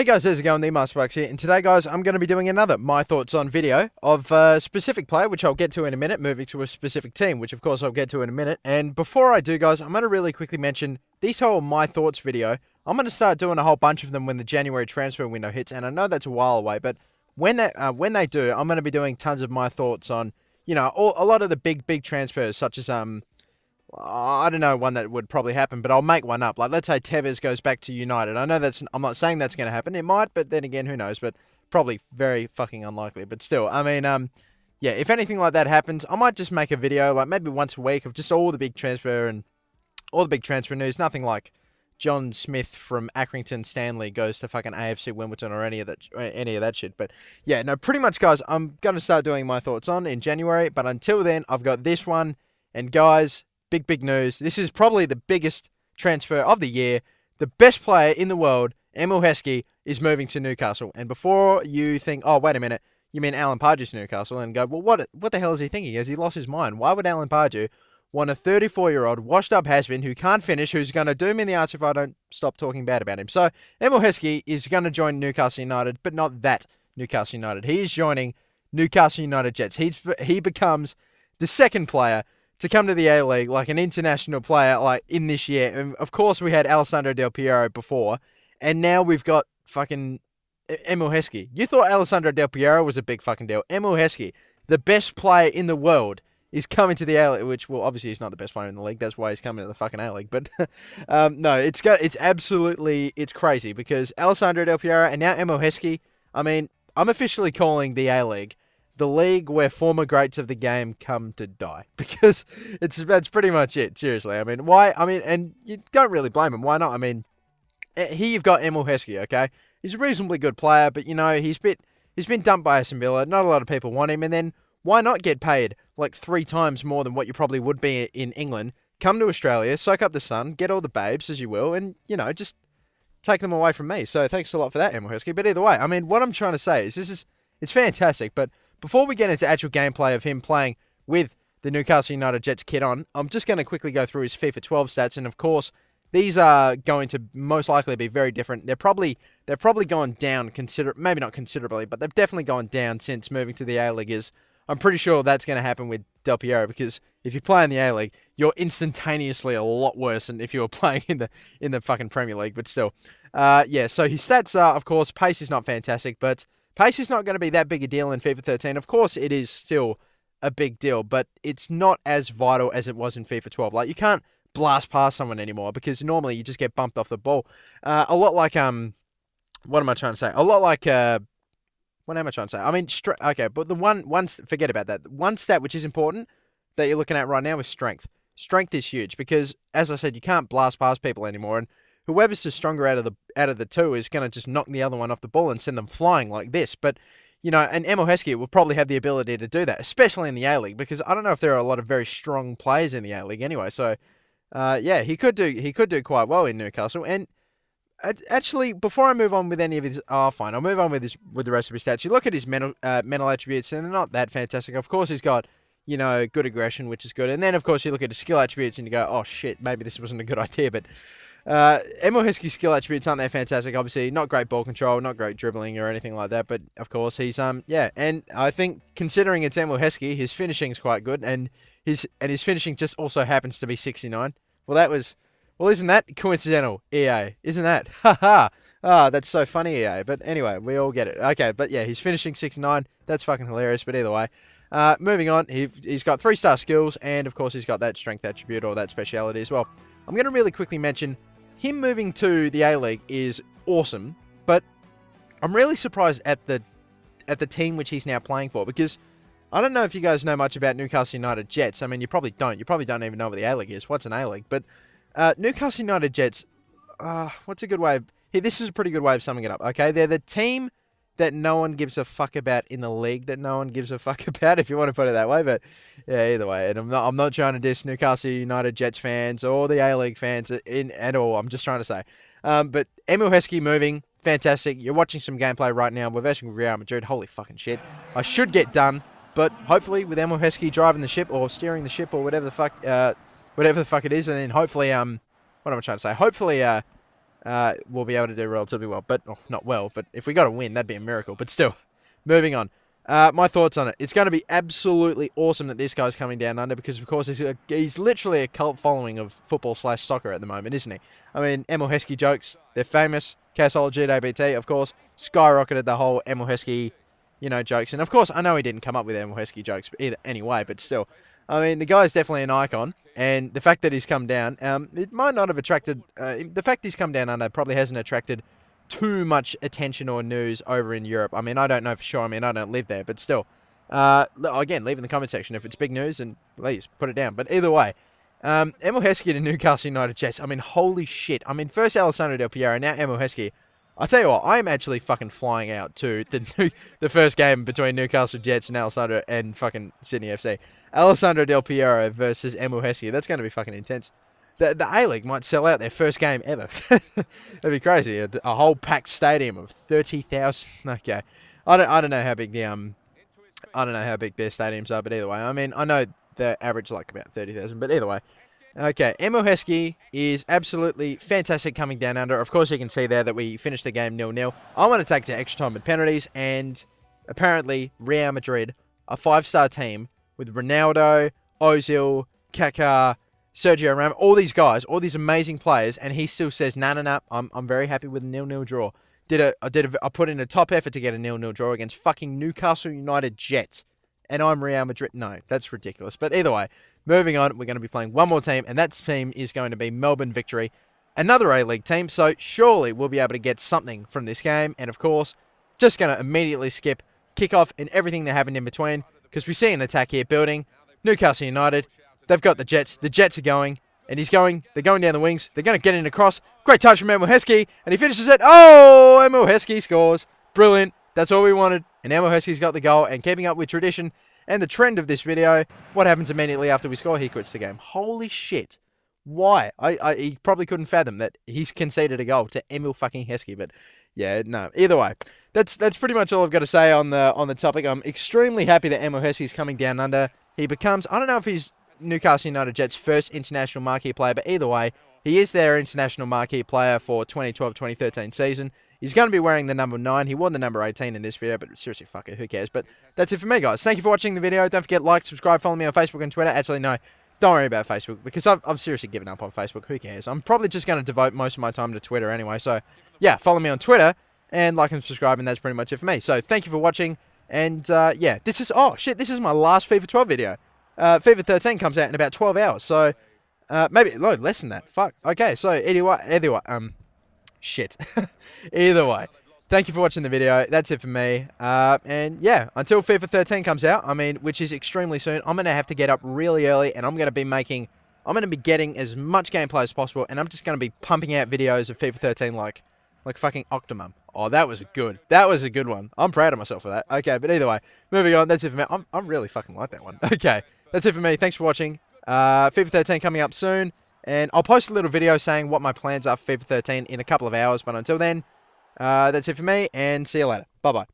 Hey guys, how's it going? The Masterbucks here, and today guys, I'm going to be doing another My Thoughts on video of a specific player, which I'll get to in a minute, moving to a specific team, which of course I'll get to in a minute. And before I do guys, I'm going to really quickly mention this whole My Thoughts video. I'm going to start doing a whole bunch of them when the January transfer window hits, and I know that's a while away, but when they do, I'm going to be doing tons of My Thoughts on, you know, a lot of the big transfers, such as, I don't know one that would probably happen, but I'll make one up. Like, let's say Tevez goes back to United. I know I'm not saying that's going to happen. It might, but then again, who knows? But probably very fucking unlikely. But still, I mean, yeah, if anything like that happens, I might just make a video, like maybe once a week, of just all the big transfer and all the big transfer news. Nothing like John Smith from Accrington Stanley goes to fucking AFC Wimbledon or any of that shit. But yeah, no, pretty much, guys, I'm going to start doing My Thoughts on in January. But until then, I've got this one. And guys, big news. This is probably the biggest transfer of the year. The best player in the world, Emile Heskey, is moving to Newcastle. And before you think, oh, wait a minute, you mean Alan Pardew's Newcastle, and go, well, what the hell is he thinking? Has he lost his mind? Why would Alan Pardew want a 34-year-old washed-up has-been who can't finish, who's going to do me in the arse if I don't stop talking bad about him? So, Emile Heskey is going to join Newcastle United, but not that Newcastle United. He is joining Newcastle United Jets. He becomes the second player to come to the A-League, like an international player, like in this year. And of course, we had Alessandro Del Piero before, and now we've got fucking Emile Heskey. You thought Alessandro Del Piero was a big fucking deal. Emile Heskey, the best player in the world, is coming to the A-League, which, well, obviously he's not the best player in the league. That's why he's coming to the fucking A-League. But no, it's crazy because Alessandro Del Piero and now Emile Heskey. I mean, I'm officially calling the A-League the league where former greats of the game come to die, because that's pretty much it. Seriously, I mean, why? I mean, and you don't really blame him. Why not? I mean, here you've got Emile Heskey. Okay, he's a reasonably good player, but you know he's been dumped by Aston Villa. Not a lot of people want him, and then why not get paid like 3 times more than what you probably would be in England? Come to Australia, soak up the sun, get all the babes as you will, and you know just take them away from me. So thanks a lot for that, Emile Heskey. But either way, I mean, what I'm trying to say is it's fantastic, but before we get into actual gameplay of him playing with the Newcastle United Jets kit on, I'm just going to quickly go through his FIFA 12 stats, and of course, these are going to most likely be very different. They're probably gone down maybe not considerably, but they've definitely gone down since moving to the A-League. I'm pretty sure that's going to happen with Del Piero, because if you play in the A-League, you're instantaneously a lot worse than if you were playing in the fucking Premier League. But still, yeah. So his stats are, of course, pace is not fantastic, but pace is not going to be that big a deal in FIFA 13. Of course, it is still a big deal, but it's not as vital as it was in FIFA 12. Like, you can't blast past someone anymore, because normally you just get bumped off the ball. A lot like, what am I trying to say? A lot like, what am I trying to say? I mean, okay, but forget about that. One stat which is important that you're looking at right now is strength. Strength is huge, because, as I said, you can't blast past people anymore, and whoever's the stronger out of the two is going to just knock the other one off the ball and send them flying like this. But, you know, and Emile Heskey will probably have the ability to do that, especially in the A-League, because I don't know if there are a lot of very strong players in the A-League anyway. So, yeah, he could do quite well in Newcastle. And actually, before I move on with any of his, fine, I'll move on with the rest of his stats. You look at his mental attributes, and they're not that fantastic. Of course, he's got, you know, good aggression, which is good. And then, of course, you look at his skill attributes and you go, oh shit, maybe this wasn't a good idea. But Emile Heskey's skill attributes aren't that fantastic. Obviously, not great ball control, not great dribbling or anything like that. But of course, he's yeah. And I think, considering it's Emile Heskey, his finishing's quite good, and his finishing just also happens to be 69. Well, isn't that coincidental, EA? Isn't that? Haha. That's so funny, EA. But anyway, we all get it. Okay, but yeah, he's finishing 69. That's fucking hilarious. But either way, moving on, he's got 3-star skills, and of course, he's got that strength attribute or that speciality as well. I'm going to really quickly mention him moving to the A-League is awesome, but I'm really surprised at the team which he's now playing for, because I don't know if you guys know much about Newcastle United Jets. I mean, you probably don't. You probably don't even know what the A-League is. What's an A-League? But Newcastle United Jets, what's a good way of... Here, this is a pretty good way of summing it up, okay? They're the team that no one gives a fuck about in the league, that no one gives a fuck about, if you want to put it that way. But yeah, either way, and I'm not trying to diss Newcastle United Jets fans or the A-League fans at all. I'm just trying to say. But Emile Heskey moving, fantastic. You're watching some gameplay right now. We're versing with Real Madrid. Holy fucking shit. I should get done, but hopefully with Emile Heskey driving the ship or steering the ship or whatever the fuck it is, and then hopefully what am I trying to say? Hopefully we'll be able to do relatively well. But, oh, not well, but if we got a win, that'd be a miracle. But still, moving on. My thoughts on it. It's going to be absolutely awesome that this guy's coming down under because, of course, he's literally a cult following of football/soccer at the moment, isn't he? I mean, Emile Heskey jokes, they're famous. KSL GWT, of course, skyrocketed the whole Emile Heskey, jokes. And, of course, I know he didn't come up with Emile Heskey jokes anyway, but still. I mean, the guy's definitely an icon. And the fact that he's come down, it might not have attracted... the fact he's come down under probably hasn't attracted too much attention or news over in Europe. I mean, I don't know for sure. I mean, I don't live there, but still. Again, leave in the comment section if it's big news, and please put it down. But either way, Emile Heskey to Newcastle United Jets. I mean, holy shit. I mean, first Alessandro Del Piero, now Emile Heskey. I'll tell you what, I'm actually fucking flying out to the first game between Newcastle Jets and Alessandro and fucking Sydney FC. Alessandro Del Piero versus Emile Heskey. That's going to be fucking intense. The A-League might sell out their first game ever. That'd be crazy. A whole packed stadium of 30,000. Okay, I don't know how big the I don't know how big their stadiums are, but either way, I mean, I know the average like about 30,000, but either way. Okay, Emile Heskey is absolutely fantastic coming down under. Of course, you can see there that we finished the game 0-0. I want to take it to extra time and penalties, and apparently Real Madrid, a 5-star team with Ronaldo, Ozil, Kaká, Sergio Ramos, all these guys, all these amazing players, and he still says, nah, I'm very happy with a 0-0 draw. I put in a top effort to get a 0-0 draw against fucking Newcastle United Jets, and I'm Real Madrid. No, that's ridiculous. But either way, moving on, we're going to be playing one more team, and that team is going to be Melbourne Victory, another A-League team, so surely we'll be able to get something from this game, and of course, just going to immediately skip kickoff and everything that happened in between, because we see an attack here building. Newcastle United, they've got the Jets are going, and they're going down the wings, they're going to get in across, great touch from Emile Heskey, and he finishes it, oh, Emile Heskey scores, brilliant, that's all we wanted, and Emile Heskey's got the goal, and keeping up with tradition, and the trend of this video, what happens immediately after we score? He quits the game. Holy shit. Why? He probably couldn't fathom that he's conceded a goal to Emile fucking Heskey, but yeah, no. Either way, that's pretty much all I've got to say on the topic. I'm extremely happy that Emile Heskey's coming down under. He becomes, I don't know if he's Newcastle United Jets' first international marquee player, but either way, he is their international marquee player for 2012-2013 season. He's going to be wearing the number 9. He wore the number 18 in this video, but seriously, fuck it, who cares? But that's it for me, guys. Thank you for watching the video. Don't forget, like, subscribe, follow me on Facebook and Twitter. Actually, no, don't worry about Facebook, because I've seriously given up on Facebook. Who cares? I'm probably just going to devote most of my time to Twitter anyway. So, yeah, follow me on Twitter, and like and subscribe, and that's pretty much it for me. So, thank you for watching, and, yeah, this is my last FIFA 12 video. FIFA 13 comes out in about 12 hours, so, maybe, no, less than that. Fuck. Okay, so, anyway, shit. Either way, thank you for watching the video. That's it for me. And yeah, until FIFA 13 comes out, I mean, which is extremely soon, I'm going to have to get up really early, and I'm going to be getting as much gameplay as possible, and I'm just going to be pumping out videos of FIFA 13 like fucking Optimum. Oh, that was a good one. I'm proud of myself for that. Okay, but either way, moving on. That's it for me. I'm really fucking like that one. Okay, that's it for me. Thanks for watching. FIFA 13 coming up soon. And I'll post a little video saying what my plans are for FIFA 13 in a couple of hours. But until then, that's it for me, and see you later. Bye-bye.